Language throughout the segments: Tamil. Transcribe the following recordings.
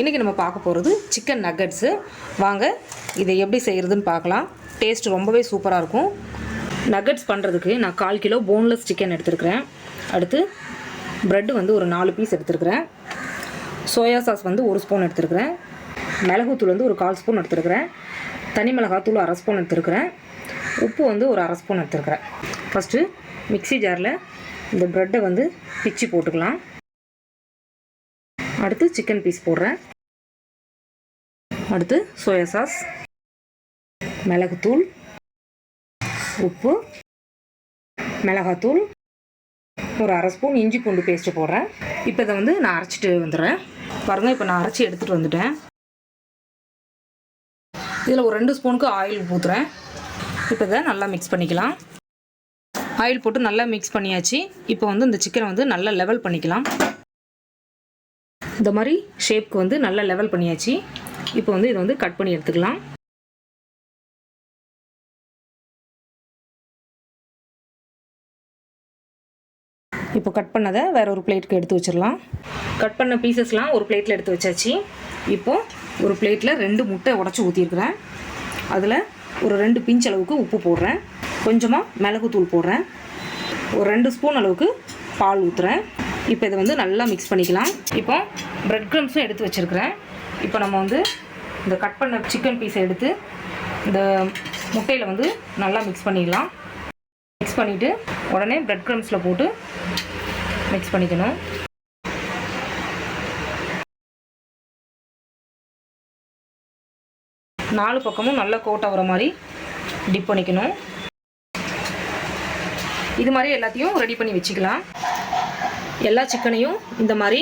இன்றைக்கி நம்ம பார்க்க போகிறது சிக்கன் நக்கட்ஸு. வாங்க இதை எப்படி செய்கிறதுன்னு பார்க்கலாம். டேஸ்ட் ரொம்பவே சூப்பராக இருக்கும். நக்கட்ஸ் பண்ணுறதுக்கு நான் 1/4 கிலோ போன்லெஸ் சிக்கன் எடுத்துருக்கிறேன். அடுத்து ப்ரெட்டு வந்து ஒரு 4 பீஸ் எடுத்துருக்கிறேன். சோயா சாஸ் வந்து 1 ஸ்பூன் எடுத்துருக்கிறேன். மிளகுத்தூள் வந்து ஒரு 1/4 ஸ்பூன் எடுத்துருக்கிறேன். தனி மிளகாத்தூள் 1/2 ஸ்பூன் எடுத்துருக்கிறேன். உப்பு வந்து ஒரு 1/2 ஸ்பூன் எடுத்துருக்கிறேன். ஃபஸ்ட்டு மிக்ஸி ஜாரில் இந்த ப்ரெட்டை வந்து பிச்சு போட்டுக்கலாம். அடுத்து சிக்கன் பீஸ் போடுறேன். அடுத்து சோயா சாஸ், மிளகுத்தூள், உப்பு, மிளகாத்தூள், ஒரு 1/2 ஸ்பூன் இஞ்சி பூண்டு பேஸ்ட்டு போடுறேன். இப்போ இதை வந்து நான் அரைச்சிட்டு வந்துடுறேன். பாருங்கள், இப்போ நான் அரைச்சி எடுத்துகிட்டு வந்துட்டேன். இதில் ஒரு 2 ஸ்பூனுக்கு ஆயில் ஊற்றுறேன். இப்போ இதை நல்லா மிக்ஸ் பண்ணிக்கலாம். ஆயில் போட்டு நல்லா மிக்ஸ் பண்ணியாச்சு. இப்போ வந்து இந்த சிக்கனை வந்து நல்லா லெவல் பண்ணிக்கலாம். இந்த மாதிரி ஷேப்க்கு வந்து நல்லா லெவல் பண்ணியாச்சு. இப்போ வந்து இதை வந்து கட் பண்ணி எடுத்துக்கலாம். இப்போ கட் பண்ணதை வேற ஒரு பிளேட்டுக்கு எடுத்து வச்சிடலாம். கட் பண்ண பீசஸ்லாம் ஒரு பிளேட்டில் எடுத்து வச்சாச்சு. இப்போது ஒரு பிளேட்டில் 2 முட்டை உடச்சி ஊற்றிருக்கிறேன். அதில் ஒரு 2 பிஞ்ச் அளவுக்கு உப்பு போடுறேன். கொஞ்சமாக மிளகுத்தூள் போடுறேன். ஒரு 2 ஸ்பூன் அளவுக்கு பால் ஊற்றுறேன். இப்போ இதை வந்து நல்லா மிக்ஸ் பண்ணிக்கலாம். இப்போ ப்ரெட் க்ரம்ஸும் எடுத்து வச்சுருக்கிறேன். இப்போ நம்ம வந்து இந்த கட் பண்ண சிக்கன் பீஸை எடுத்து இந்த முட்டையில் வந்து நல்லா மிக்ஸ் பண்ணிடலாம். மிக்ஸ் பண்ணிவிட்டு உடனே ப்ரெட் க்ரம்ஸில் போட்டு மிக்ஸ் பண்ணிக்கணும். நாலு பக்கமும் நல்லா கோட் ஆகிற மாதிரி டிப் பண்ணிக்கணும். இது மாதிரி எல்லாத்தையும் ரெடி பண்ணி வச்சுக்கலாம். எல்லா சிக்கனையும் இந்த மாதிரி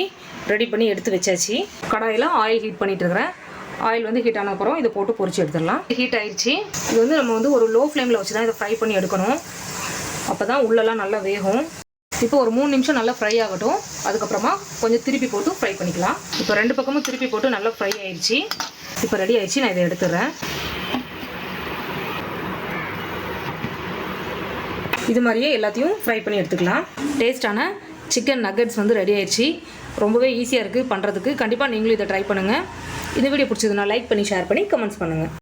ரெடி பண்ணி எடுத்து வச்சாச்சு. கடாயில் ஆயில் ஹீட் பண்ணிட்டு இருக்கிறேன். ஆயில் வந்து ஹீட் ஆன அப்புறம் இதை போட்டு பொரிச்சு எடுத்துடலாம். ஹீட் ஆயிடுச்சு. இது வந்து நம்ம வந்து ஒரு லோ ஃப்ளேமில் வச்சு தான் இதை ஃப்ரை பண்ணி எடுக்கணும். அப்போ தான் உள்ளெல்லாம் நல்லா வேகும். இப்போ ஒரு 3 நிமிஷம் நல்லா ஃப்ரை ஆகட்டும். அதுக்கப்புறமா கொஞ்சம் திருப்பி போட்டு ஃப்ரை பண்ணிக்கலாம். இப்போ 2 பக்கமும் திருப்பி போட்டு நல்லா ஃப்ரை ஆயிடுச்சு. இப்போ ரெடி ஆயிடுச்சு. நான் இதை எடுத்துடுறேன். இது மாதிரியே எல்லாத்தையும் ஃப்ரை பண்ணி எடுத்துக்கலாம். டேஸ்டான சிக்கன் நக்கட்ஸ் வந்து ரெடி ஆயிடுச்சு. ரொம்பவே ஈஸியாக இருக்குது பண்ணுறதுக்கு. கண்டிப்பாக நீங்களும் இதை ட்ரை பண்ணுங்கள். இந்த வீடியோ பிடிச்சதுன்னா லைக் பண்ணி, ஷேர் பண்ணி, கமெண்ட்ஸ் பண்ணுங்கள்.